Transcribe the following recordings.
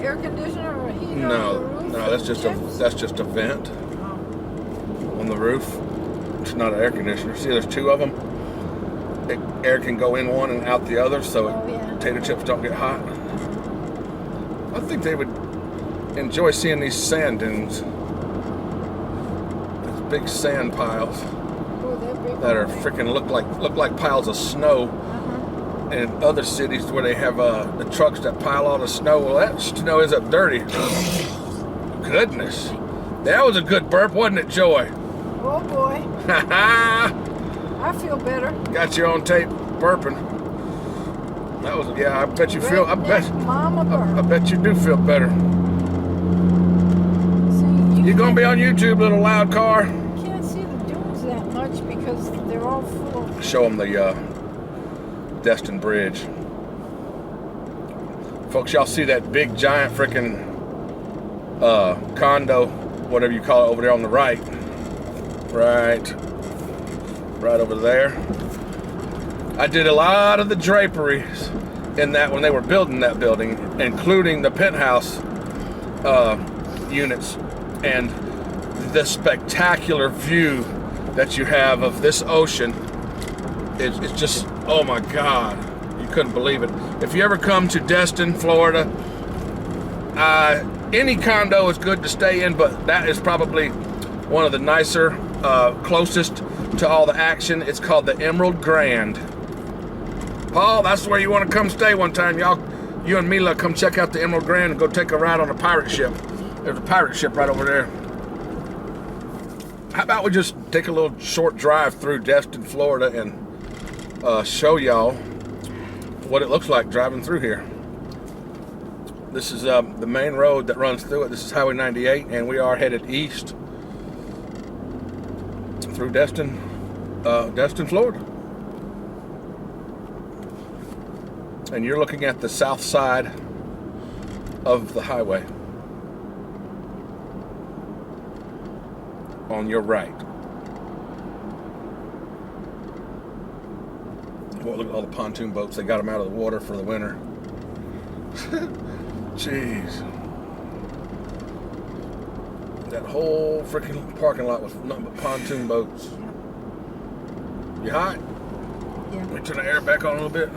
air conditioner or a heater on the No, roof? no, that's just a vent on the roof. It's not an air conditioner. See, there's two of them. Air can go in one and out the other, so potato chips don't get hot. I think they would enjoy seeing these sand dunes. These big sand piles that are freaking look like piles of snow. In other cities where they have the trucks that pile all the snow, well, that snow is up dirty. Goodness, that was a good burp, wasn't it, Joy? Oh boy. I feel better. Got you on tape burping. That was, yeah, I bet you feel, I bet you do feel better. See, You're gonna be on YouTube, little loud car. You can't see the dunes that much because they're all full. Show them the Destin Bridge. Folks, y'all see that big giant freaking condo, whatever you call it, over there on the right. Right over there. I did a lot of the draperies in that when they were building that building, including the penthouse units, and the spectacular view that you have of this ocean. It's just, oh my God, you couldn't believe it. If you ever come to Destin, Florida, any condo is good to stay in, but that is probably one of the nicer, closest to all the action. It's called the Emerald Grand. Paul, that's where you want to come stay one time. You and Mila come check out the Emerald Grand and go take a ride on a pirate ship. There's a pirate ship right over there. How about we just take a little short drive through Destin, Florida, and show y'all what it looks like driving through here. This is the main road that runs through it. This is Highway 98, and we are headed east through Destin, Florida. And you're looking at the south side of the highway on your right. Well, look at all the pontoon boats. They got them out of the water for the winter. Jeez. That whole freaking parking lot was nothing but pontoon boats. You hot? Yeah. Let me turn the air back on a little bit.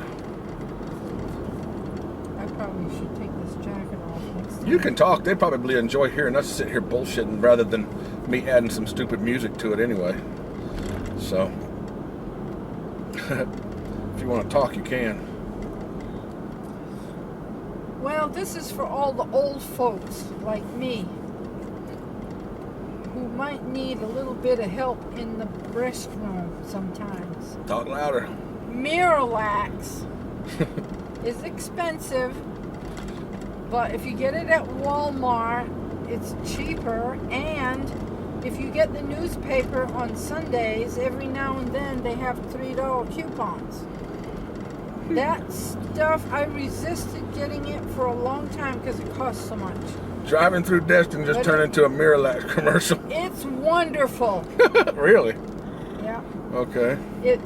I probably should take this jacket off next time. You can talk. They probably enjoy hearing us sit here bullshitting rather than me adding some stupid music to it anyway. So, if you want to talk, you can. Well, this is for all the old folks like me who might need a little bit of help in the restroom sometimes. Talk louder. Miralax is expensive, but if you get it at Walmart, it's cheaper. And if you get the newspaper on Sundays, every now and then they have $3 coupons. That stuff, I resisted getting it for a long time because it costs so much. Driving through Destin just turned into a Miralax commercial. It's wonderful. Really? Yeah. Okay. It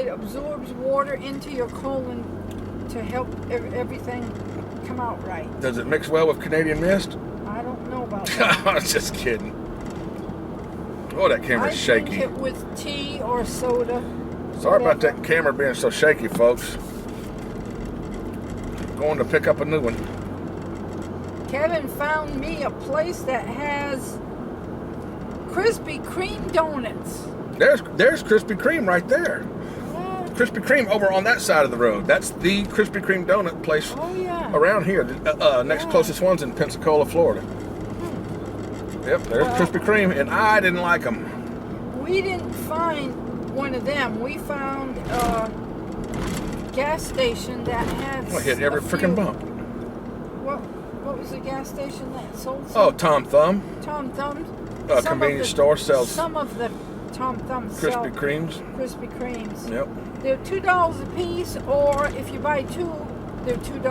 absorbs water into your colon to help everything come out right. Does it mix well with Canadian Mist? I don't know about that. I was just kidding. Oh, that camera's shaky. I drink it with tea or soda. Sorry about that camera being so shaky, folks. Going to pick up a new one. Kevin found me a place that has Krispy Kreme donuts. There's Krispy Kreme right there. What? Krispy Kreme over on that side of the road. That's the Krispy Kreme donut place around here. Next closest one's in Pensacola, Florida. Yep, there's Krispy Kreme, and I didn't like them. We didn't find one of them. We found a gas station that had. I hit every freaking bump. What was the gas station that sold? Oh, Tom Thumb. Tom Thumb's. Convenience store sells. Some of the Tom Thumbs Krispy Kremes. Krispy Kremes. Yep. They're $2 a piece, or if you buy two, they're $2.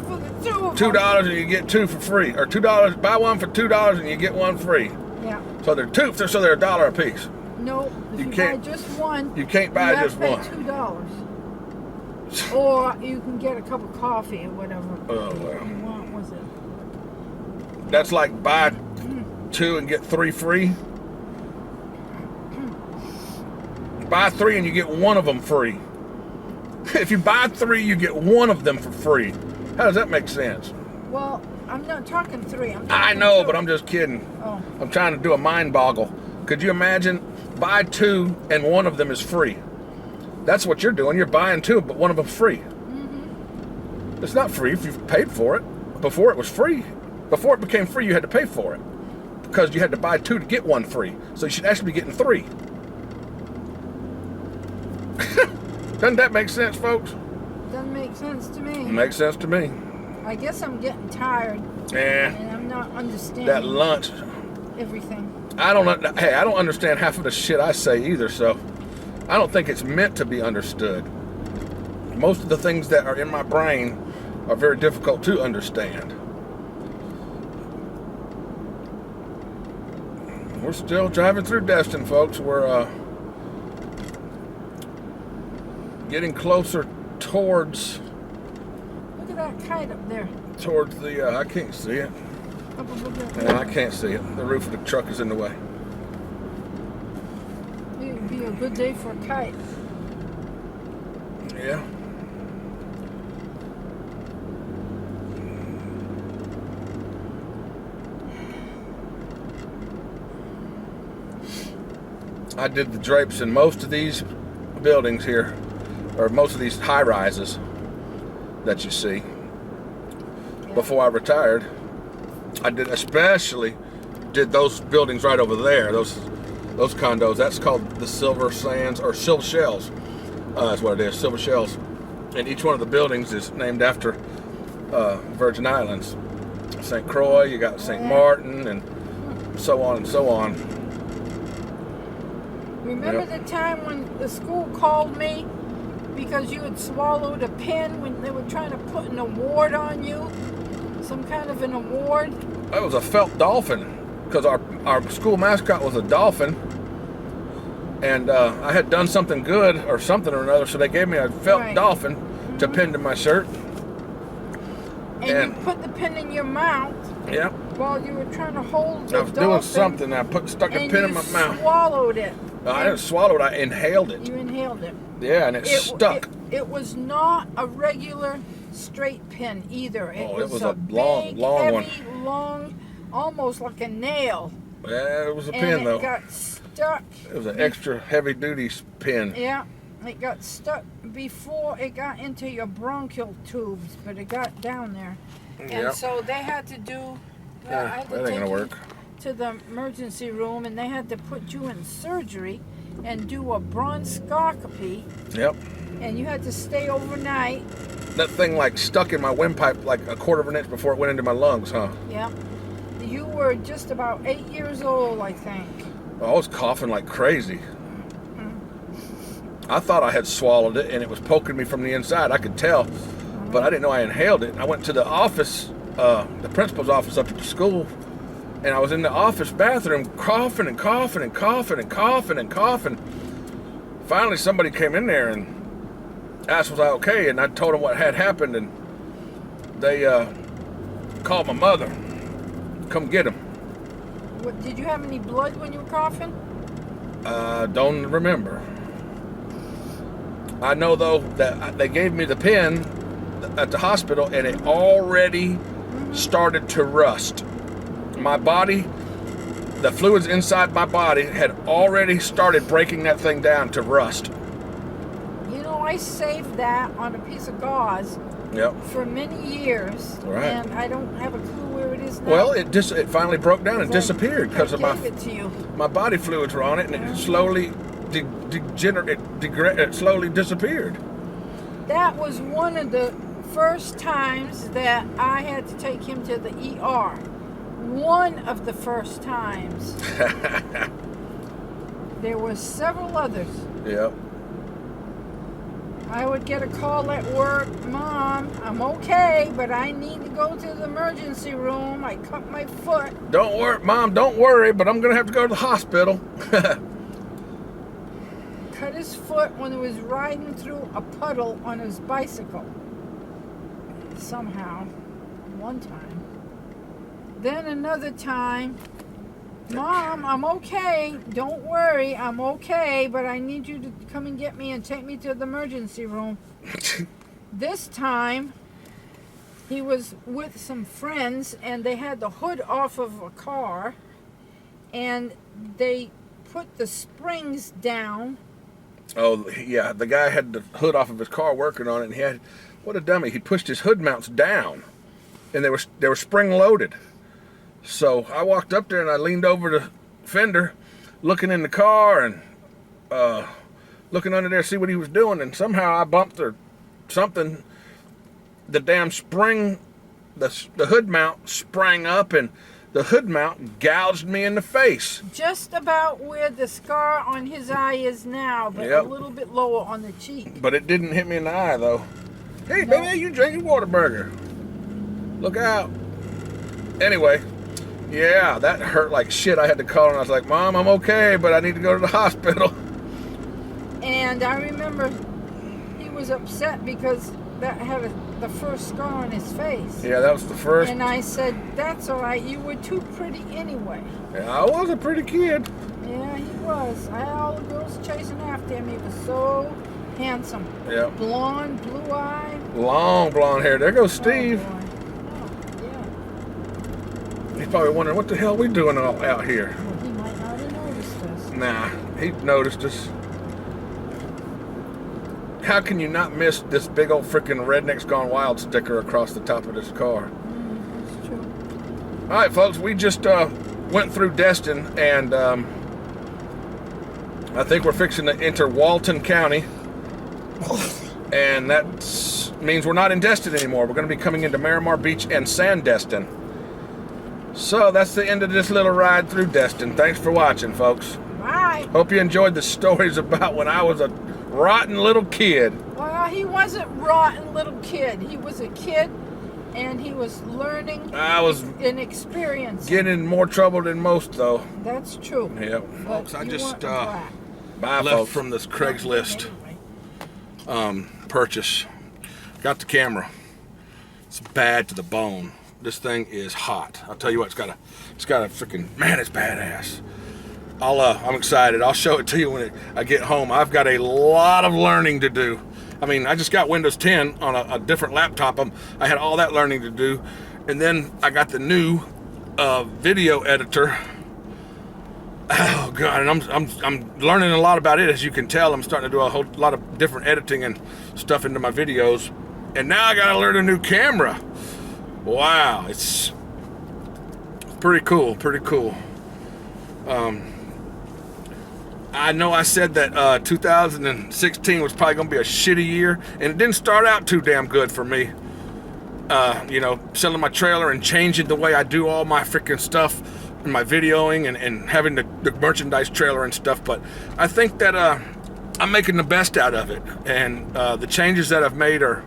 For the two of them. $2 and you get two for free, or $2. Buy one for $2 and you get one free. Yeah. So they're $1 a piece. No, if you can't buy just one, You can't buy just one. $2. Or you can get a cup of coffee or whatever Oh, you well. want, was it? That's like buy 2 and get 3 free. Buy 3 and you get 1 of them free. If you buy 3, you get 1 of them for free. How does that make sense? Well, I'm not talking 3. I'm talking I know, 2. but I'm just kidding. Oh. I'm trying to do a mind boggle. Could you imagine buy 2 and 1 of them is free? That's what you're doing. You're buying 2, but 1 of them's free. Mm-hmm. It's not free if you've paid for it. Before it was free. Before it became free, you had to pay for it. Because you had to buy 2 to get 1 free. So you should actually be getting 3. Doesn't that make sense, folks? Doesn't make sense to me. Makes sense to me. I guess I'm getting tired. Yeah. And I'm not understanding That lunch. everything. I don't understand half of the shit I say either, so I don't think it's meant to be understood. Most of the things that are in my brain are very difficult to understand. We're still driving through Destin, folks. We're getting closer towards Look at that kite up there. the I can't see it. Up above there. Yeah, I can't see it. The roof of the truck is in the way. It would be a good day for a kite. Yeah. I did the drapes in most of these buildings here, or most of these high rises that you see. Before I retired, I especially did those buildings right over there, those condos. That's called the Silver Sands, or Silver Shells. That's what it is, Silver Shells. And each one of the buildings is named after Virgin Islands. St. Croix, you got St. Martin, and so on and so on. Remember the time when the school called me because you had swallowed a pin when they were trying to put an award on you? Some kind of an award? That was a felt dolphin, because our school mascot was a dolphin. And I had done something good or something or another, so they gave me a felt dolphin to pin to my shirt. And you put the pin in your mouth. Yep. While you were trying to hold the I was doing something. I stuck a pin in my mouth. And you swallowed it. I didn't swallow it. I inhaled it. You inhaled it. Yeah, and it stuck. It was not a regular straight pin either. It was a big, long heavy, one. Long, almost like a nail. Yeah, it was a pin though. And it got stuck. It was an extra heavy-duty pin. Yeah, it got stuck before it got into your bronchial tubes, but it got down there. And so they had to do. I had to that ain't take gonna you work. to the emergency room, and they had to put you in surgery and do a bronchoscopy. Yep. And you had to stay overnight. That thing like stuck in my windpipe like a quarter of an inch before it went into my lungs, huh? Yeah. You were just about 8 years old, I think. I was coughing like crazy. I thought I had swallowed it and it was poking me from the inside. I could tell, but I didn't know I inhaled it. I went to the office, the principal's office up at the school, and I was in the office bathroom coughing and coughing and coughing and coughing and coughing. Finally, somebody came in there and asked was I okay, and I told them what had happened, and they called my mother. Come get him. What, did you have any blood when you were coughing? Don't remember. I know though that they gave me the pin at the hospital and it already started to rust. My body, the fluids inside my body had already started breaking that thing down to rust. You know, I saved that on a piece of gauze for many years, and I don't have a clue where it is now. Well, it finally broke down and disappeared because of my body fluids were on it, and it slowly it slowly disappeared. That was one of the first times that I had to take him to the ER. One of the first times. There were several others. Yep. I would get a call at work, Mom, I'm okay, but I need to go to the emergency room. I cut my foot. Don't worry, Mom, don't worry, but I'm going to have to go to the hospital. cut his foot when he was riding through a puddle on his bicycle. Somehow, one time. Then another time, Mom, I'm okay. Don't worry, I'm okay, but I need you to come and get me and take me to the emergency room. This time, he was with some friends, and they had the hood off of a car, and they put the springs down. Oh, yeah, the guy had the hood off of his car working on it, and he had, what a dummy, he pushed his hood mounts down, and they were spring-loaded. So I walked up there, and I leaned over the fender, looking in the car, and looking under there to see what he was doing, and somehow I bumped or something. The damn spring, the hood mount sprang up, and the hood mount gouged me in the face. Just about where the scar on his eye is now, but Yep. a little bit lower on the cheek. But it didn't hit me in the eye, though. Hey, baby, you drinking Whataburger. Look out. Anyway, yeah, that hurt like shit. I had to call, and I was like, Mom, I'm okay, but I need to go to the hospital. And I remember he was upset because that had the first scar on his face. Yeah, that was the first. And I said, that's all right. You were too pretty anyway. Yeah, I was a pretty kid. Yeah, he was. I had all the girls chasing after him. He was so handsome. Yeah. Blonde, blue-eyed. Long blonde hair. There goes Steve. Oh, boy. Oh, yeah. He's probably wondering, what the hell we doing out here? Well, he might not have noticed us. Nah, he noticed us. How can you not miss this big old freaking Redneck's Gone Wild sticker across the top of this car? That's true. All right, folks, we just went through Destin, and I think we're fixing to enter Walton County, and that means we're not in Destin anymore. We're going to be coming into Miramar Beach and Sandestin. So that's the end of this little ride through Destin. Thanks for watching, folks. Bye. Hope you enjoyed the stories about when I was a rotten little kid. Well, he wasn't rotten little kid. He was a kid, and he was learning I was and experiencing. getting in more trouble than most, though. That's true. Yep. But Folks, I you just weren't black. left from this Craigslist Anyway. purchase. Got the camera. It's bad to the bone. This thing is hot. I'll tell you what, it's got a freaking, man, it's badass. I'm excited. I'll show it to you when I get home. I've got a lot of learning to do. I mean, I just got Windows 10 on a different laptop. I had all that learning to do, and then I got the new video editor. Oh God, and I'm learning a lot about it. As you can tell, I'm starting to do a whole lot of different editing and stuff into my videos. And now I gotta learn a new camera. Wow, it's pretty cool. Pretty cool. I know I said that 2016 was probably going to be a shitty year, and it didn't start out too damn good for me. You know, selling my trailer and changing the way I do all my freaking stuff and my videoing and having the merchandise trailer and stuff. But I think that I'm making the best out of it, and the changes that I've made are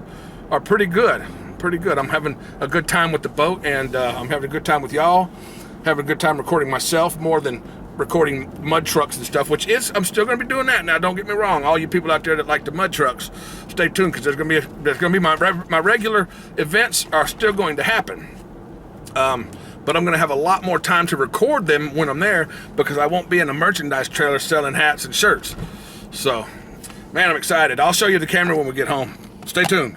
pretty good. Pretty good. I'm having a good time with the boat, and I'm having a good time with y'all. Having a good time recording myself more than recording mud trucks and stuff, which is, I'm still going to be doing that. Now, don't get me wrong, all you people out there that like the mud trucks, stay tuned, because there's going to be my regular events are still going to happen. But I'm going to have a lot more time to record them when I'm there, because I won't be in a merchandise trailer selling hats and shirts. So, man, I'm excited. I'll show you the camera when we get home. Stay tuned.